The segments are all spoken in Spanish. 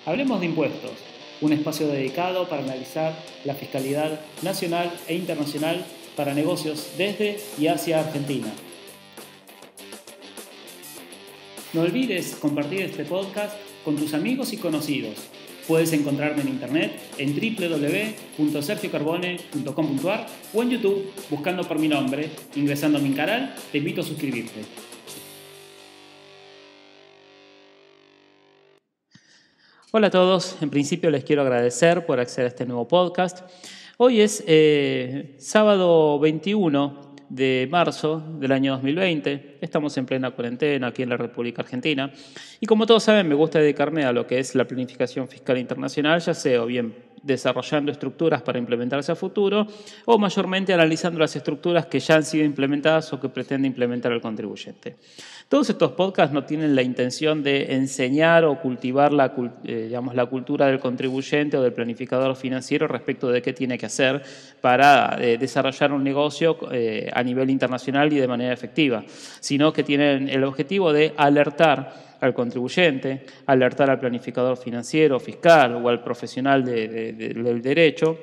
Hablemos de impuestos, un espacio dedicado para analizar la fiscalidad nacional e internacional para negocios desde y hacia Argentina. No olvides compartir este podcast con tus amigos y conocidos. Puedes encontrarme en internet en www.sergiocarbone.com.ar o en YouTube buscando por mi nombre. Ingresando a mi canal, te invito a suscribirte. Hola a todos, en principio les quiero agradecer por acceder a este nuevo podcast. Hoy es sábado 21 de marzo del año 2020, estamos en plena cuarentena aquí en la República Argentina y como todos saben me gusta dedicarme a lo que es la planificación fiscal internacional, ya sea o bien desarrollando estructuras para implementarse a futuro o mayormente analizando las estructuras que ya han sido implementadas o que pretende implementar el contribuyente. Todos estos podcasts no tienen la intención de enseñar o cultivar la cultura del contribuyente o del planificador financiero respecto de qué tiene que hacer para desarrollar un negocio a nivel internacional y de manera efectiva, sino que tienen el objetivo de alertar al contribuyente, alertar al planificador financiero, fiscal o al profesional del derecho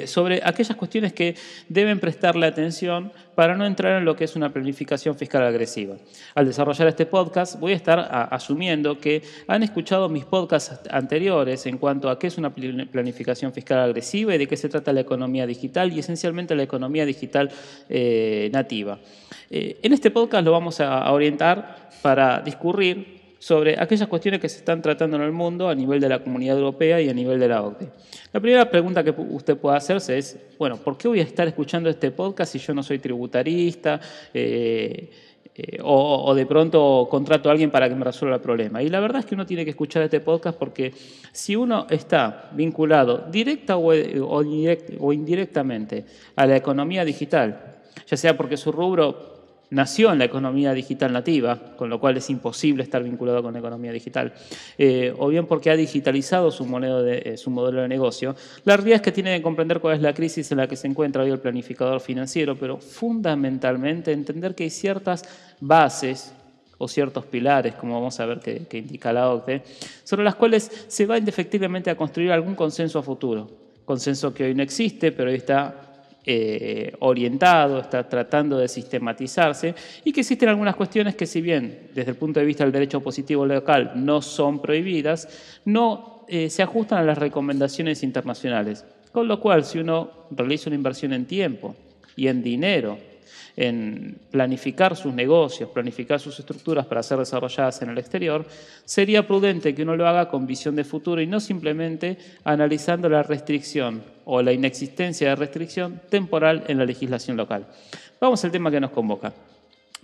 sobre aquellas cuestiones que deben prestarle atención para no entrar en lo que es una planificación fiscal agresiva. Al desarrollar este podcast voy a estar asumiendo que han escuchado mis podcasts anteriores en cuanto a qué es una planificación fiscal agresiva y de qué se trata la economía digital y esencialmente la economía digital nativa. En este podcast lo vamos a orientar para discurrir sobre aquellas cuestiones que se están tratando en el mundo a nivel de la Comunidad Europea y a nivel de la OCDE. La primera pregunta que usted puede hacerse es, bueno, ¿por qué voy a estar escuchando este podcast si yo no soy tributarista o de pronto contrato a alguien para que me resuelva el problema? Y la verdad es que uno tiene que escuchar este podcast porque si uno está vinculado directa o indirectamente a la economía digital, ya sea porque su rubro nació en la economía digital nativa, con lo cual es imposible estar vinculado con la economía digital, o bien porque ha digitalizado su modelo de negocio, la realidad es que tiene que comprender cuál es la crisis en la que se encuentra hoy el planificador financiero, pero fundamentalmente entender que hay ciertas bases o ciertos pilares, como vamos a ver que indica la OCDE, sobre las cuales se va indefectiblemente a construir algún consenso a futuro. Consenso que hoy no existe, pero hoy está orientado, está tratando de sistematizarse y que existen algunas cuestiones que si bien desde el punto de vista del derecho positivo local no son prohibidas, no se ajustan a las recomendaciones internacionales. Con lo cual, si uno realiza una inversión en tiempo y en dinero, en planificar sus negocios, planificar sus estructuras para ser desarrolladas en el exterior, sería prudente que uno lo haga con visión de futuro y no simplemente analizando la restricción o la inexistencia de restricción temporal en la legislación local. Vamos al tema que nos convoca.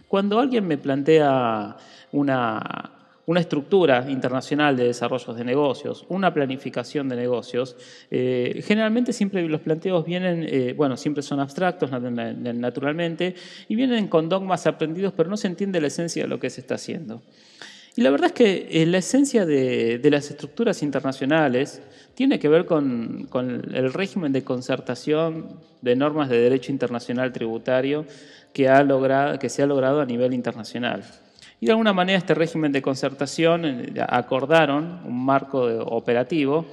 Cuando alguien me plantea una estructura internacional de desarrollos de negocios, una planificación de negocios, generalmente siempre los planteos vienen, siempre son abstractos naturalmente y vienen con dogmas aprendidos, pero no se entiende la esencia de lo que se está haciendo. Y la verdad es que la esencia de las estructuras internacionales tiene que ver con el régimen de concertación de normas de derecho internacional tributario que se ha logrado a nivel internacional. Y de alguna manera este régimen de concertación acordaron un marco operativo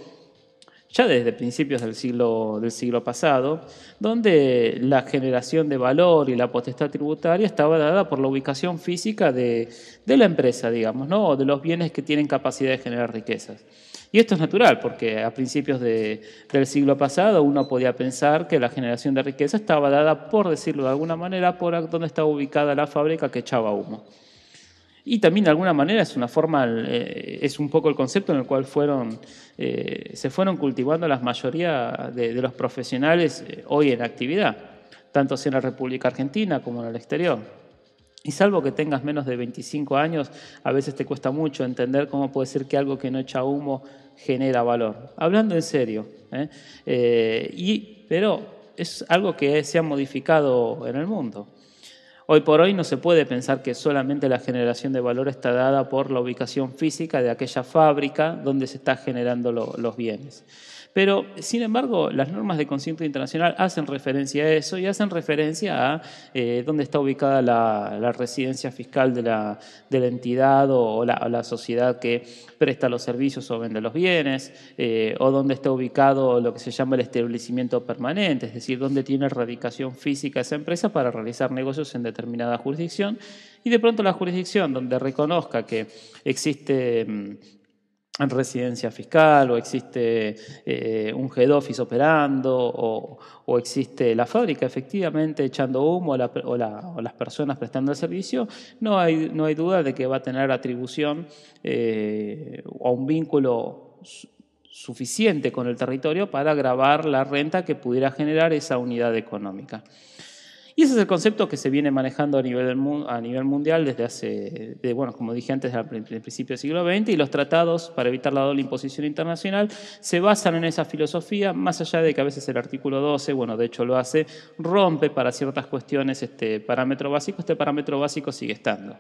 ya desde principios del siglo pasado, donde la generación de valor y la potestad tributaria estaba dada por la ubicación física de la empresa, digamos, ¿no? O de los bienes que tienen capacidad de generar riquezas. Y esto es natural, porque a principios del siglo pasado uno podía pensar que la generación de riqueza estaba dada, por decirlo de alguna manera, por donde estaba ubicada la fábrica que echaba humo. Y también de alguna manera es un poco el concepto en el cual se fueron cultivando la mayoría de los profesionales hoy en actividad, tanto sea en la República Argentina como en el exterior. Y salvo que tengas menos de 25 años, a veces te cuesta mucho entender cómo puede ser que algo que no echa humo genera valor. Hablando en serio, pero es algo que se ha modificado en el mundo. Hoy por hoy no se puede pensar que solamente la generación de valor está dada por la ubicación física de aquella fábrica donde se está generando los bienes. Pero, sin embargo, las normas de concierto internacional hacen referencia a eso y hacen referencia a dónde está ubicada la residencia fiscal de la entidad o la sociedad que presta los servicios o vende los bienes, o dónde está ubicado lo que se llama el establecimiento permanente, es decir, dónde tiene radicación física esa empresa para realizar negocios en determinada jurisdicción. Y de pronto la jurisdicción donde reconozca que existe residencia fiscal o existe un head office operando o existe la fábrica efectivamente echando humo o las personas prestando el servicio, no hay duda de que va a tener atribución o un vínculo suficiente con el territorio para gravar la renta que pudiera generar esa unidad económica. Y ese es el concepto que se viene manejando a nivel mundial desde hace, bueno, como dije antes, al principio del siglo XX, y los tratados para evitar la doble imposición internacional se basan en esa filosofía, más allá de que a veces el artículo 12, bueno, de hecho lo hace, rompe para ciertas cuestiones este parámetro básico sigue estando.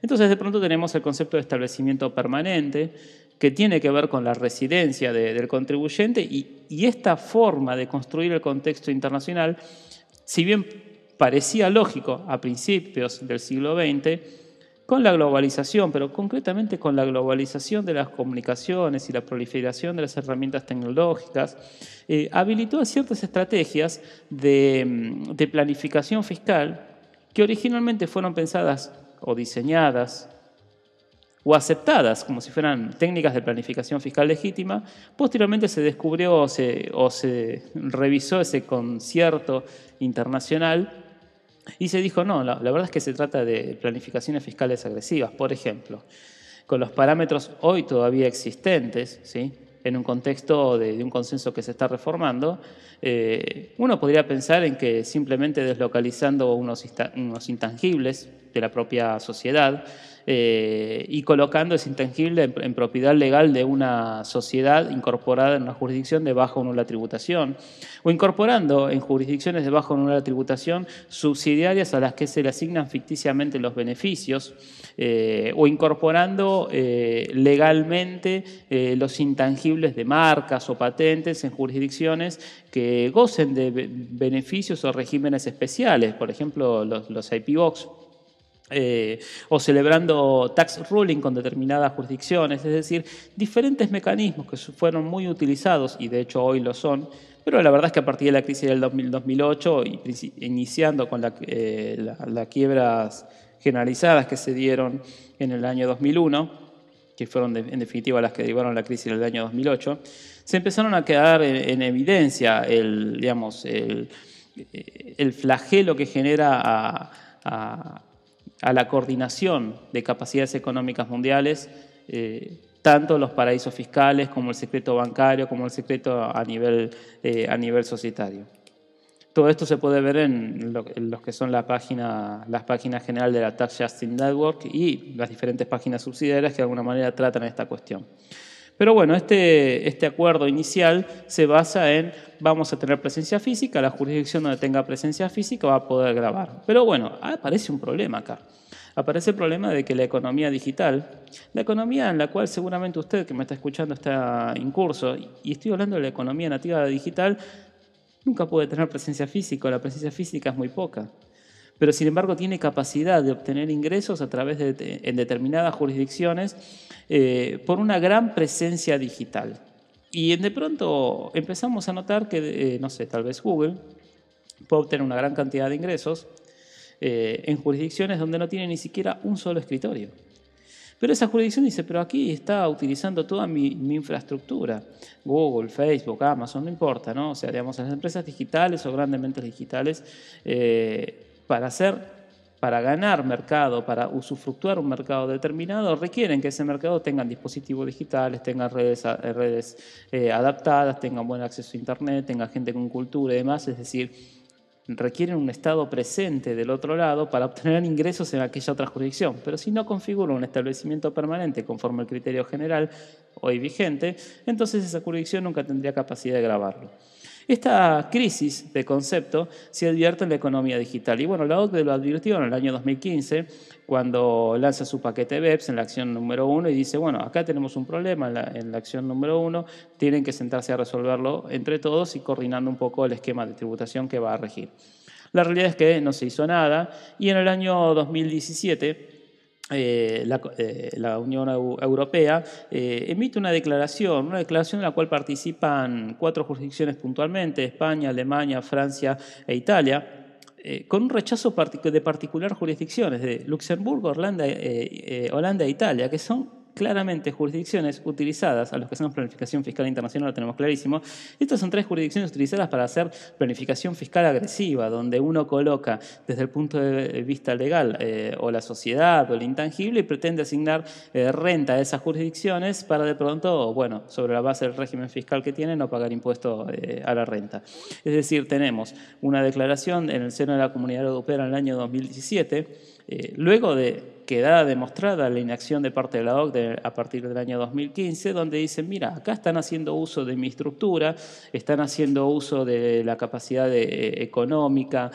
Entonces, de pronto tenemos el concepto de establecimiento permanente, que tiene que ver con la residencia del contribuyente, y esta forma de construir el contexto internacional, si bien parecía lógico a principios del siglo XX, con la globalización, pero concretamente con la globalización de las comunicaciones y la proliferación de las herramientas tecnológicas, habilitó ciertas estrategias de planificación fiscal que originalmente fueron pensadas o diseñadas o aceptadas como si fueran técnicas de planificación fiscal legítima. Posteriormente se descubrió o se revisó ese concierto internacional y se dijo, no, la verdad es que se trata de planificaciones fiscales agresivas. Por ejemplo, con los parámetros hoy todavía existentes, ¿sí?, en un contexto de un consenso que se está reformando, uno podría pensar en que simplemente deslocalizando unos intangibles de la propia sociedad y colocando ese intangible en propiedad legal de una sociedad incorporada en una jurisdicción de baja o nula tributación, o incorporando en jurisdicciones de baja o nula tributación subsidiarias a las que se le asignan ficticiamente los beneficios, o incorporando legalmente los intangibles de marcas o patentes en jurisdicciones que gocen de beneficios o regímenes especiales, por ejemplo los IP Box, o celebrando tax ruling con determinadas jurisdicciones, es decir, diferentes mecanismos que fueron muy utilizados y de hecho hoy lo son, pero la verdad es que a partir de la crisis del 2008, iniciando con las quiebras generalizadas que se dieron en el año 2001, que fueron en definitiva las que derivaron la crisis del año 2008, se empezaron a quedar en evidencia el flagelo que genera a la coordinación de capacidades económicas mundiales, tanto los paraísos fiscales como el secreto bancario, como el secreto a nivel societario. Todo esto se puede ver en los que son las páginas generales de la Tax Justice Network y las diferentes páginas subsidiarias que de alguna manera tratan esta cuestión. Pero bueno, este acuerdo inicial se basa en vamos a tener presencia física, la jurisdicción donde tenga presencia física va a poder grabar. Pero bueno, aparece un problema acá. Aparece el problema de que la economía digital, la economía en la cual seguramente usted que me está escuchando está incurso, y estoy hablando de la economía nativa digital, nunca puede tener presencia física, la presencia física es muy poca. Pero sin embargo tiene capacidad de obtener ingresos a través en determinadas jurisdicciones por una gran presencia digital. Y de pronto empezamos a notar que, no sé, tal vez Google puede obtener una gran cantidad de ingresos en jurisdicciones donde no tiene ni siquiera un solo escritorio. Pero esa jurisdicción dice, pero aquí está utilizando toda mi infraestructura. Google, Facebook, Amazon, no importa, ¿no? O sea, digamos, las empresas digitales o grandemente digitales para ganar mercado, para usufructuar un mercado determinado, requieren que ese mercado tenga dispositivos digitales, tenga redes adaptadas, tenga buen acceso a Internet, tenga gente con cultura y demás, es decir, requieren un Estado presente del otro lado para obtener ingresos en aquella otra jurisdicción. Pero si no configura un establecimiento permanente conforme al criterio general hoy vigente, entonces esa jurisdicción nunca tendría capacidad de grabarlo. Esta crisis de concepto se advierte en la economía digital. Y bueno, la OCDE lo advirtió en el año 2015, cuando lanza su paquete BEPS en la acción número 1 y dice, bueno, acá tenemos un problema en la acción número 1, tienen que sentarse a resolverlo entre todos y coordinando un poco el esquema de tributación que va a regir. La realidad es que no se hizo nada y en el año 2017 la Unión Europea emite una declaración en la cual participan 4 jurisdicciones puntualmente, España, Alemania, Francia e Italia, con un rechazo de particular jurisdicciones de Luxemburgo, Holanda e Italia, que son claramente jurisdicciones utilizadas, a los que hacemos planificación fiscal internacional lo tenemos clarísimo. Estas son 3 jurisdicciones utilizadas para hacer planificación fiscal agresiva, donde uno coloca desde el punto de vista legal o la sociedad o el intangible y pretende asignar renta a esas jurisdicciones para de pronto, bueno, sobre la base del régimen fiscal que tienen, no pagar impuesto a la renta. Es decir, tenemos una declaración en el seno de la Comunidad Europea en el año 2017, luego de quedada demostrada la inacción de parte de la OCDE a partir del año 2015, donde dicen, mira, acá están haciendo uso de mi estructura, están haciendo uso de la capacidad económica,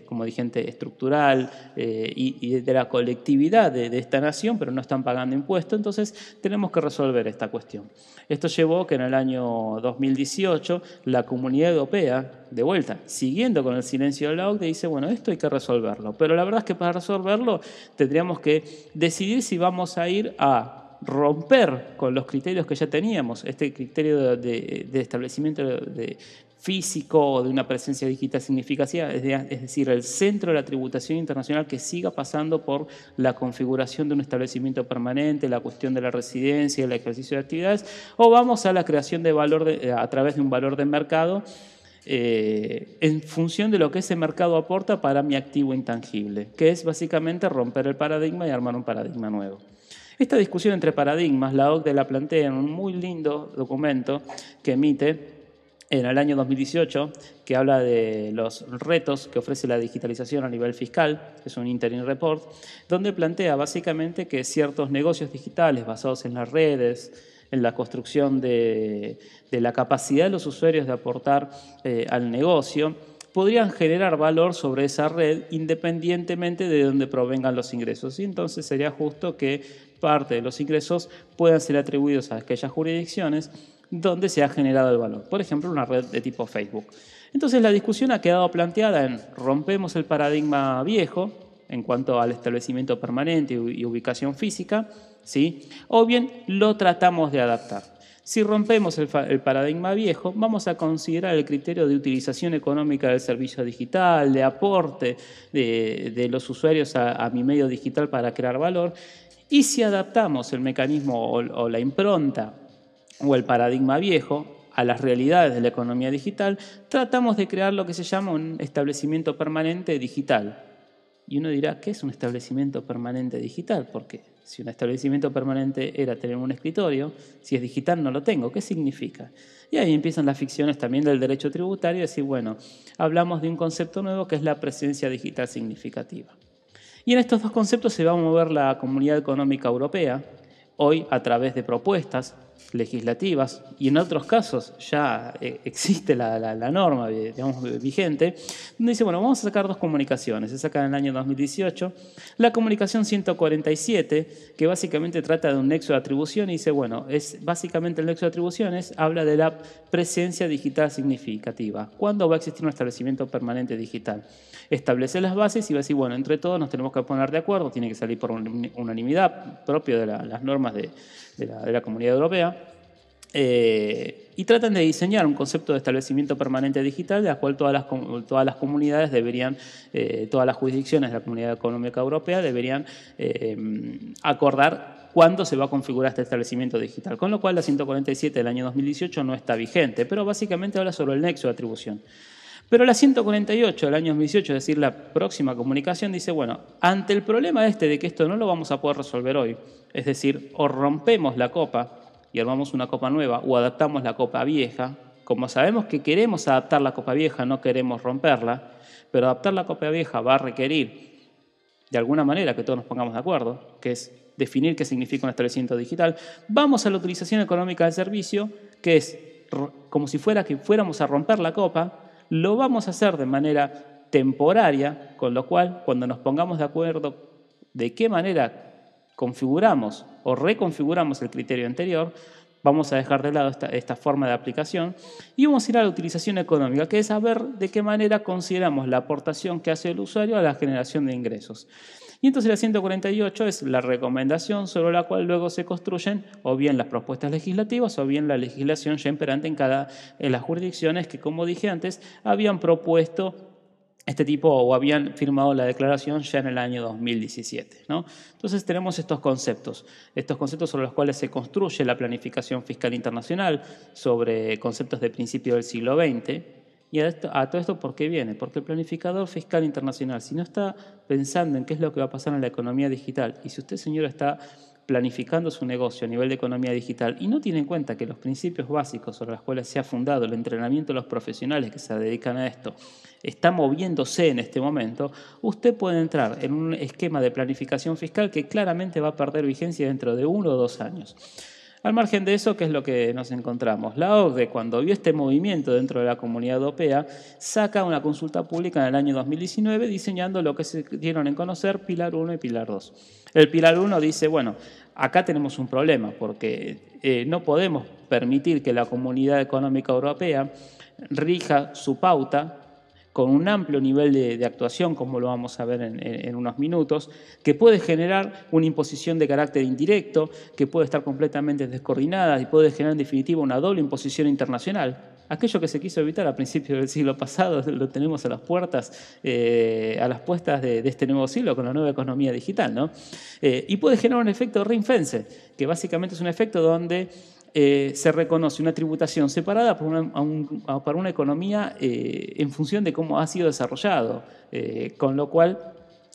como dije, estructural y de la colectividad de esta nación, pero no están pagando impuestos, entonces tenemos que resolver esta cuestión. Esto llevó que en el año 2018 la Comunidad Europea, de vuelta, siguiendo con el silencio de la OCDE, dice, bueno, esto hay que resolverlo, pero la verdad es que para resolverlo tendríamos que decidir si vamos a ir a romper con los criterios que ya teníamos, este criterio de establecimiento físico o de una presencia digital significativa, es decir, el centro de la tributación internacional que siga pasando por la configuración de un establecimiento permanente, la cuestión de la residencia, el ejercicio de actividades, o vamos a la creación de valor a través de un valor de mercado en función de lo que ese mercado aporta para mi activo intangible, que es básicamente romper el paradigma y armar un paradigma nuevo. Esta discusión entre paradigmas, la OCDE la plantea en un muy lindo documento que emite en el año 2018, que habla de los retos que ofrece la digitalización a nivel fiscal, es un interim report, donde plantea básicamente que ciertos negocios digitales basados en las redes, en la construcción de la capacidad de los usuarios de aportar al negocio, podrían generar valor sobre esa red independientemente de dónde provengan los ingresos. Y entonces sería justo que parte de los ingresos puedan ser atribuidos a aquellas jurisdicciones donde se ha generado el valor. Por ejemplo, una red de tipo Facebook. Entonces la discusión ha quedado planteada en rompemos el paradigma viejo en cuanto al establecimiento permanente y ubicación física, ¿sí? O bien lo tratamos de adaptar. Si rompemos el paradigma viejo, vamos a considerar el criterio de utilización económica del servicio digital, de aporte de los usuarios a mi medio digital para crear valor. Y si adaptamos el mecanismo o la impronta o el paradigma viejo a las realidades de la economía digital, tratamos de crear lo que se llama un establecimiento permanente digital. Y uno dirá, ¿qué es un establecimiento permanente digital? Porque si un establecimiento permanente era tener un escritorio, si es digital no lo tengo, ¿qué significa? Y ahí empiezan las ficciones también del derecho tributario, decir, bueno, hablamos de un concepto nuevo que es la presencia digital significativa. Y en estos 2 conceptos se va a mover la Comunidad Económica Europea, hoy a través de propuestas legislativas, y en otros casos ya existe la norma, digamos, vigente, donde dice, bueno, vamos a sacar 2 comunicaciones. Se saca en el año 2018 la comunicación 147, que básicamente trata de un nexo de atribución y dice, bueno, básicamente el nexo de atribuciones habla de la presencia digital significativa. ¿Cuándo va a existir un establecimiento permanente digital? Establece las bases y va a decir, bueno, entre todos nos tenemos que poner de acuerdo, tiene que salir por unanimidad propio de las normas de la Comunidad Europea, y tratan de diseñar un concepto de establecimiento permanente digital de la cual todas las comunidades deberían, todas las jurisdicciones de la Comunidad Económica Europea deberían acordar cuándo se va a configurar este establecimiento digital, con lo cual la 147 del año 2018 no está vigente, pero básicamente habla sobre el nexo de atribución. Pero la 148 del año 2018, es decir, la próxima comunicación, dice, bueno, ante el problema de que esto no lo vamos a poder resolver hoy, es decir, o rompemos la copa y armamos una copa nueva o adaptamos la copa vieja, como sabemos que queremos adaptar la copa vieja, no queremos romperla, pero adaptar la copa vieja va a requerir, de alguna manera, que todos nos pongamos de acuerdo, que es definir qué significa un establecimiento digital, vamos a la utilización económica del servicio, que es como si fuéramos a romper la copa, lo vamos a hacer de manera temporaria, con lo cual, cuando nos pongamos de acuerdo de qué manera configuramos o reconfiguramos el criterio anterior, vamos a dejar de lado esta forma de aplicación y vamos a ir a la utilización económica, que es saber de qué manera consideramos la aportación que hace el usuario a la generación de ingresos. Y entonces la 148 es la recomendación sobre la cual luego se construyen o bien las propuestas legislativas o bien la legislación ya imperante en las jurisdicciones que, como dije antes, habían propuesto este tipo o habían firmado la declaración ya en el año 2017, ¿no? Entonces tenemos estos conceptos sobre los cuales se construye la planificación fiscal internacional, sobre conceptos de principio del siglo XX. Y a todo esto, ¿por qué viene? Porque el planificador fiscal internacional, si no está pensando en qué es lo que va a pasar en la economía digital, y si usted, señora, está planificando su negocio a nivel de economía digital y no tiene en cuenta que los principios básicos sobre los cuales se ha fundado el entrenamiento de los profesionales que se dedican a esto está moviéndose en este momento, usted puede entrar en un esquema de planificación fiscal que claramente va a perder vigencia dentro de 1 o 2 años. Al margen de eso, ¿qué es lo que nos encontramos? La OCDE, cuando vio este movimiento dentro de la Comunidad Europea, saca una consulta pública en el año 2019 diseñando lo que se dieron en conocer Pilar 1 y Pilar 2. El Pilar 1 dice, bueno, acá tenemos un problema porque no podemos permitir que la Comunidad Económica Europea rija su pauta con un amplio nivel de actuación, como lo vamos a ver en unos minutos, que puede generar una imposición de carácter indirecto, que puede estar completamente descoordinada y puede generar en definitiva una doble imposición internacional. Aquello que se quiso evitar a principios del siglo pasado lo tenemos a las puertas de este nuevo siglo con la nueva economía digital, ¿no? Y puede generar un efecto ring-fence, que básicamente es un efecto donde se reconoce una tributación separada para una economía en función de cómo ha sido desarrollado, con lo cual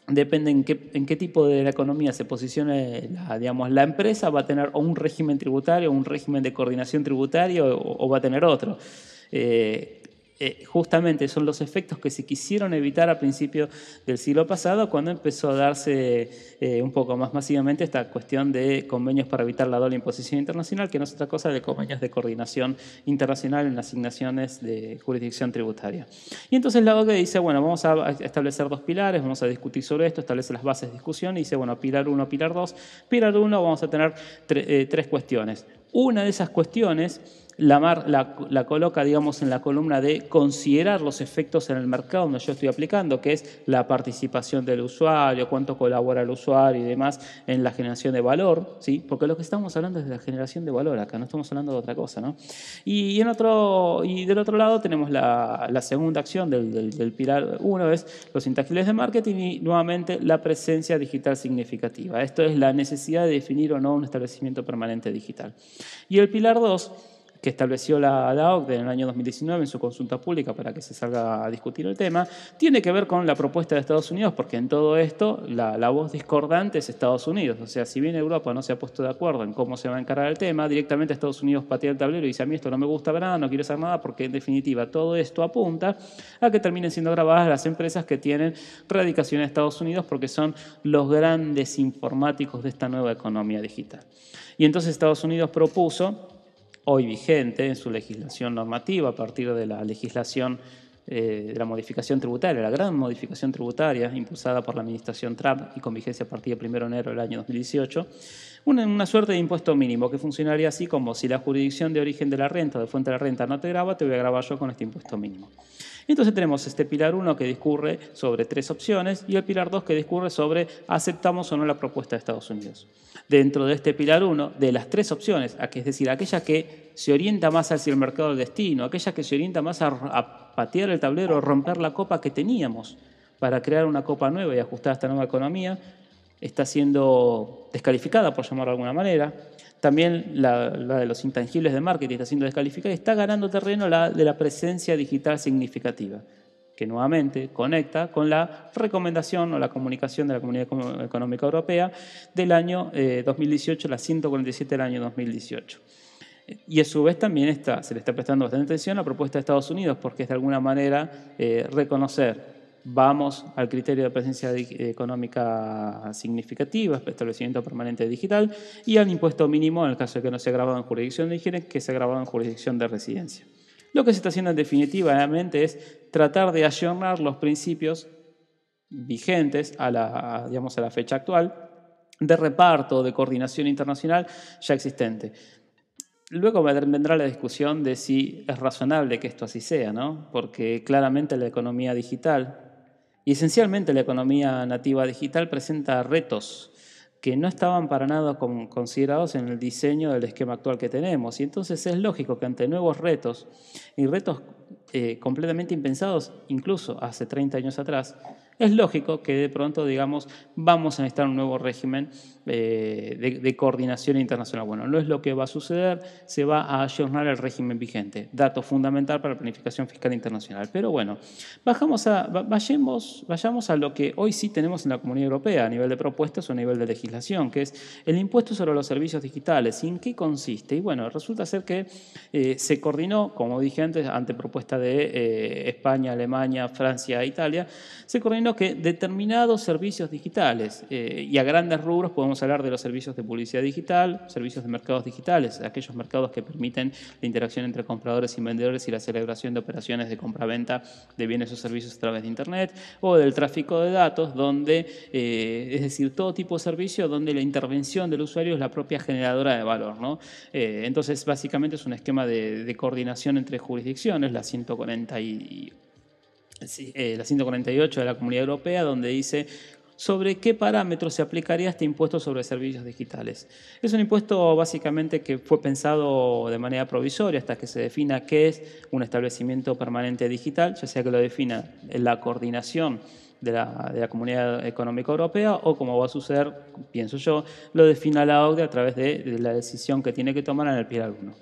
depende en qué tipo de la economía se posicione la empresa, va a tener o un régimen tributario, un régimen de coordinación tributario o va a tener otro. Justamente son los efectos que se quisieron evitar a principios del siglo pasado cuando empezó a darse un poco más masivamente esta cuestión de convenios para evitar la doble imposición internacional, que no es otra cosa de convenios de coordinación internacional en asignaciones de jurisdicción tributaria. Y entonces la OCDE dice, bueno, vamos a establecer 2 pilares, vamos a discutir sobre esto, establece las bases de discusión y dice, bueno, pilar 1, pilar 2. Pilar 1 vamos a tener 3 cuestiones. Una de esas cuestiones la coloca, digamos, en la columna de considerar los efectos en el mercado donde yo estoy aplicando, que es la participación del usuario, cuánto colabora el usuario y demás en la generación de valor, ¿sí? Porque lo que estamos hablando es de la generación de valor acá, no estamos hablando de otra cosa, ¿no? Y del otro lado tenemos la segunda acción del pilar 1, es los intangibles de marketing y nuevamente la presencia digital significativa. Esto es la necesidad de definir o no un establecimiento permanente digital. Y el pilar 2, que estableció la OCDE en el año 2019 en su consulta pública para que se salga a discutir el tema, tiene que ver con la propuesta de Estados Unidos, porque en todo esto la voz discordante es Estados Unidos. O sea, si bien Europa no se ha puesto de acuerdo en cómo se va a encarar el tema, directamente Estados Unidos patea el tablero y dice, a mí esto no me gusta para nada, no quiero hacer nada, porque en definitiva todo esto apunta a que terminen siendo grabadas las empresas que tienen radicación en Estados Unidos, porque son los grandes informáticos de esta nueva economía digital. Y entonces Estados Unidos propuso, hoy vigente en su legislación normativa a partir de la legislación de la modificación tributaria, la gran modificación tributaria impulsada por la administración Trump y con vigencia a partir del 1 de enero del año 2018, una suerte de impuesto mínimo que funcionaría así como si la jurisdicción de origen de la renta o de fuente de la renta no te grava, te voy a gravar yo con este impuesto mínimo. Entonces tenemos este pilar 1 que discurre sobre 3 opciones y el pilar 2 que discurre sobre aceptamos o no la propuesta de Estados Unidos. Dentro de este pilar 1, de las 3 opciones, es decir, aquella que se orienta más hacia el mercado del destino, aquella que se orienta más a patear el tablero, romper la copa que teníamos para crear una copa nueva y ajustar a esta nueva economía, está siendo descalificada, por llamarlo de alguna manera. También la de los intangibles de marketing está siendo descalificada y está ganando terreno la de la presencia digital significativa, que nuevamente conecta con la recomendación o la comunicación de la Comunidad Económica Europea del año 2018, la 147 del año 2018. Y a su vez también se le está prestando bastante atención a la propuesta de Estados Unidos, porque es de alguna manera reconocer vamos al criterio de presencia económica significativa, establecimiento permanente digital, y al impuesto mínimo en el caso de que no sea grabado en jurisdicción de origen, que sea grabado en jurisdicción de residencia. Lo que se está haciendo definitivamente es tratar de ayornar los principios vigentes a la fecha actual de reparto, de coordinación internacional ya existente. Luego vendrá la discusión de si es razonable que esto así sea, ¿no? Porque claramente la economía digital y esencialmente la economía nativa digital presenta retos que no estaban para nada considerados en el diseño del esquema actual que tenemos. Y entonces es lógico que ante nuevos retos, y retos completamente impensados incluso hace 30 años atrás, es lógico que de pronto, digamos, vamos a necesitar un nuevo régimen de coordinación internacional. Bueno, no es lo que va a suceder, se va a ayornar el régimen vigente, dato fundamental para la planificación fiscal internacional. Pero bueno, vayamos a lo que hoy sí tenemos en la Comunidad Europea a nivel de propuestas o a nivel de legislación, que es el impuesto sobre los servicios digitales. ¿Y en qué consiste? Y bueno, resulta ser que se coordinó, como dije antes, ante propuesta de España, Alemania, Francia e Italia, se coordinó que determinados servicios digitales, y a grandes rubros podemos hablar de los servicios de publicidad digital, servicios de mercados digitales, aquellos mercados que permiten la interacción entre compradores y vendedores y la celebración de operaciones de compra-venta de bienes o servicios a través de Internet, o del tráfico de datos, donde, es decir, todo tipo de servicio donde la intervención del usuario es la propia generadora de valor, ¿no? Entonces, básicamente es un esquema de coordinación entre jurisdicciones, la 148 de la Comunidad Europea, donde dice sobre qué parámetros se aplicaría este impuesto sobre servicios digitales. Es un impuesto básicamente que fue pensado de manera provisoria hasta que se defina qué es un establecimiento permanente digital, ya sea que lo defina en la coordinación de la Comunidad Económica Europea o, como va a suceder, pienso yo, lo defina la OCDE a través de la decisión que tiene que tomar en el pilar 1.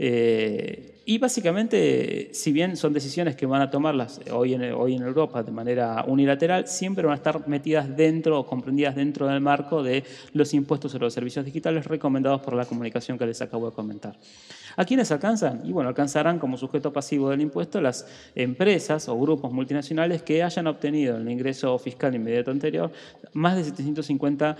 Y básicamente, si bien son decisiones que van a tomarlas hoy en Europa de manera unilateral, siempre van a estar metidas dentro o comprendidas dentro del marco de los impuestos sobre los servicios digitales recomendados por la comunicación que les acabo de comentar. ¿A quiénes alcanzan? Y bueno, alcanzarán como sujeto pasivo del impuesto las empresas o grupos multinacionales que hayan obtenido en el ingreso fiscal inmediato anterior más de 750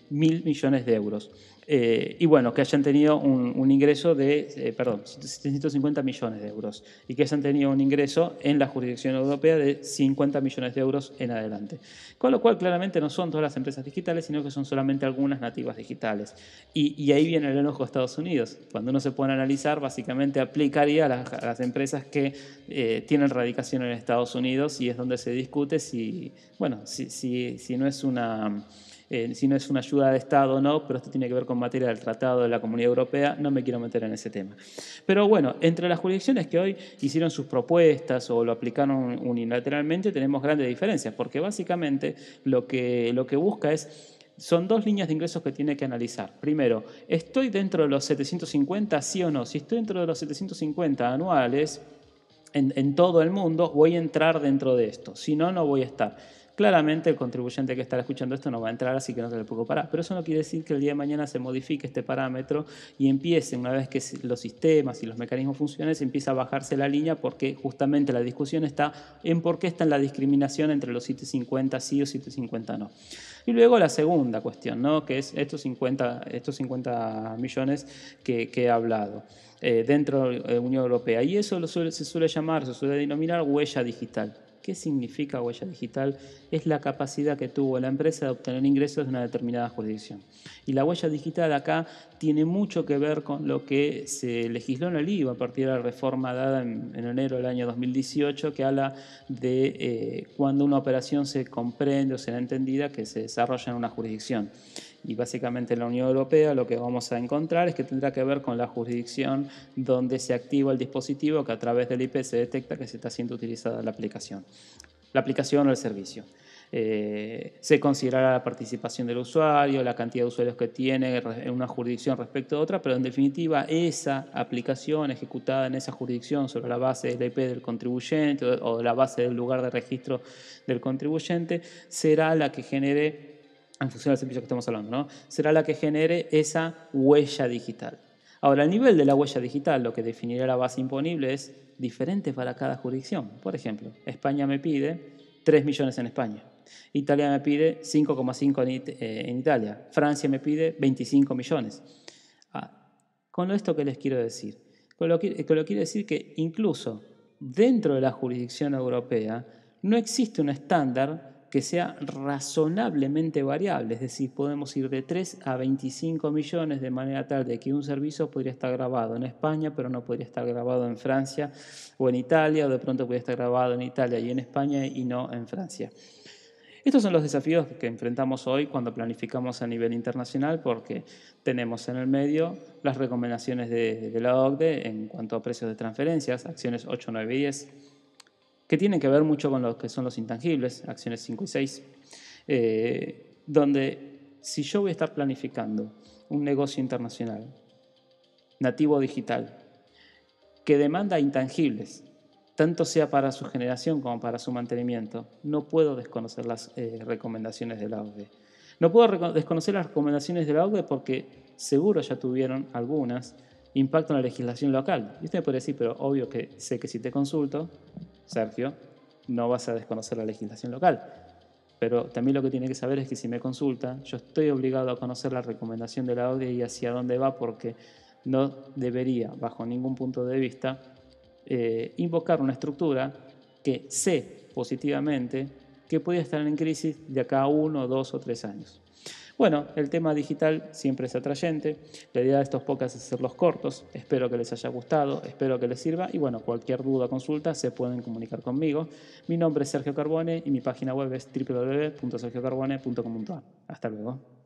mil millones de euros. Y bueno, que hayan tenido un ingreso de, 750 millones de euros y que hayan tenido un ingreso en la jurisdicción europea de 50 millones de euros en adelante. Con lo cual, claramente no son todas las empresas digitales, sino que son solamente algunas nativas digitales. Y ahí viene el enojo de Estados Unidos. Cuando uno se pone a analizar, básicamente aplicaría a las empresas que tienen radicación en Estados Unidos, y es donde se discute si no es una... si no es una ayuda de Estado o no, pero esto tiene que ver con materia del Tratado de la Comunidad Europea, no me quiero meter en ese tema. Pero bueno, entre las jurisdicciones que hoy hicieron sus propuestas o lo aplicaron unilateralmente, tenemos grandes diferencias, porque básicamente lo que busca son dos líneas de ingresos que tiene que analizar. Primero, ¿estoy dentro de los 750, sí o no? Si estoy dentro de los 750 anuales en todo el mundo, voy a entrar dentro de esto, si no, no voy a estar. Claramente el contribuyente que estará escuchando esto no va a entrar, así que no se le preocupará. Pero eso no quiere decir que el día de mañana se modifique este parámetro y empiece, una vez que los sistemas y los mecanismos funcionen, se empieza a bajarse la línea, porque justamente la discusión está en por qué está en la discriminación entre los 750 sí o 750 no. Y luego la segunda cuestión, ¿no? Que es estos 50 millones que he hablado dentro de la Unión Europea. Y eso se suele denominar huella digital. ¿Qué significa huella digital? Es la capacidad que tuvo la empresa de obtener ingresos de una determinada jurisdicción. Y la huella digital acá tiene mucho que ver con lo que se legisló en el IVA a partir de la reforma dada en enero del año 2018, que habla de cuando una operación se comprende o será entendida que se desarrolla en una jurisdicción. Y básicamente en la Unión Europea lo que vamos a encontrar es que tendrá que ver con la jurisdicción donde se activa el dispositivo, que a través del IP se detecta que se está siendo utilizada la aplicación o el servicio. Se considerará la participación del usuario, la cantidad de usuarios que tiene en una jurisdicción respecto a otra, pero en definitiva esa aplicación ejecutada en esa jurisdicción sobre la base del IP del contribuyente o de la base del lugar de registro del contribuyente será la que genere, en función del servicio que estamos hablando, ¿no? Será la que genere esa huella digital. Ahora, el nivel de la huella digital, lo que definirá la base imponible, es diferente para cada jurisdicción. Por ejemplo, España me pide 3 millones en España. Italia me pide 5,5 en Italia. Francia me pide 25 millones. Con esto, ¿qué les quiero decir? Con lo que quiero decir que incluso dentro de la jurisdicción europea no existe un estándar que sea razonablemente variable, es decir, podemos ir de 3 a 25 millones de manera tal de que un servicio podría estar grabado en España, pero no podría estar grabado en Francia o en Italia, o de pronto podría estar grabado en Italia y en España y no en Francia. Estos son los desafíos que enfrentamos hoy cuando planificamos a nivel internacional, porque tenemos en el medio las recomendaciones de la OCDE en cuanto a precios de transferencias, acciones 8, 9 y 10, que tienen que ver mucho con lo que son los intangibles, acciones 5 y 6, donde si yo voy a estar planificando un negocio internacional, nativo digital, que demanda intangibles, tanto sea para su generación como para su mantenimiento, no puedo desconocer las recomendaciones de la OCDE. No puedo desconocer las recomendaciones de la OCDE porque seguro ya tuvieron algunas impacto en la legislación local. Y usted me puede decir, pero obvio que sé que si te consulto, Sergio, no vas a desconocer la legislación local. Pero también lo que tiene que saber es que si me consulta, yo estoy obligado a conocer la recomendación de la OCDE y hacia dónde va, porque no debería, bajo ningún punto de vista, invocar una estructura que sé positivamente que podría estar en crisis de acá a 1, 2 o 3 años. Bueno, el tema digital siempre es atrayente. La idea de estos podcasts es hacerlos cortos. Espero que les haya gustado, espero que les sirva. Y bueno, cualquier duda o consulta se pueden comunicar conmigo. Mi nombre es Sergio Carbone y mi página web es www.sergiocarbone.com.ar. Hasta luego.